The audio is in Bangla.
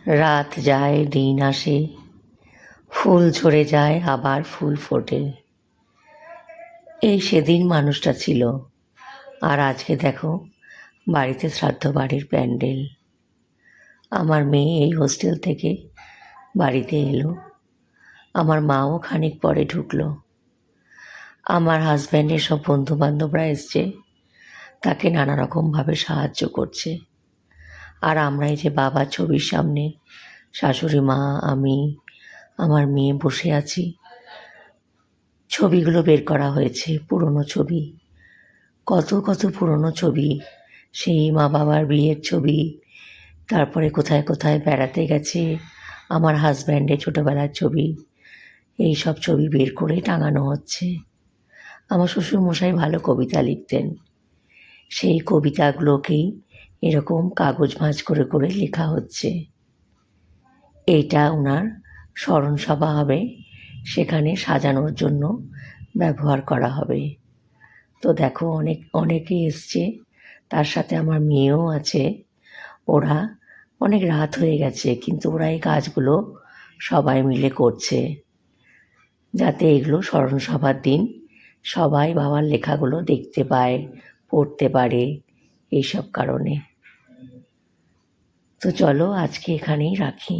রাত যায় দিন আসে, ফুল ঝরে যায় আবার ফুল ফোটে। এই সেদিন মানুষটা ছিল, আর আজকে দেখো বাড়িতে শ্রাদ্ধ বাড়ির প্যান্ডেল। আমার মেয়ে এই হোস্টেল থেকে বাড়িতে এলো, আমার মাও খানিক পরে ঢুকলো। আমার হাজব্যান্ডের সব বন্ধুবান্ধবরা এসছে, তাকে নানা রকমভাবে সাহায্য করছে। আর আমরা এই যে বাবার ছবির সামনে শাশুড়ি মা, আমি, আমার মেয়ে বসে আছি। ছবিগুলো বের করা হয়েছে, পুরনো ছবি, কত কত পুরনো ছবি, সেই মা বাবার বিয়ের ছবি, তারপরে কোথায় কোথায় বেড়াতে গেছে, আমার হাজব্যান্ডের ছোটোবেলার ছবি, এই সব ছবি বের করে টাঙানো হচ্ছে। আমার শ্বশুরমশাই ভালো কবিতা লিখতেন, সেই কবিতাগুলোকেই এরকম কাগজ ভাঁজ করে করে লেখা হচ্ছে। এইটা ওনার স্মরণসভা হবে, সেখানে সাজানোর জন্য ব্যবহার করা হবে। তো দেখো অনেকে এসছে, তার সাথে আমার মেয়েও আছে। ওরা অনেক রাত হয়ে গেছে, কিন্তু ওরা এই কাজগুলো সবাই মিলে করছে, যাতে এগুলো স্মরণসভার দিন সবাই বাবার লেখাগুলো দেখতে পায়, পড়তে পারে, এইসব কারণে। তো চলো আজকে এখানেই রাখি।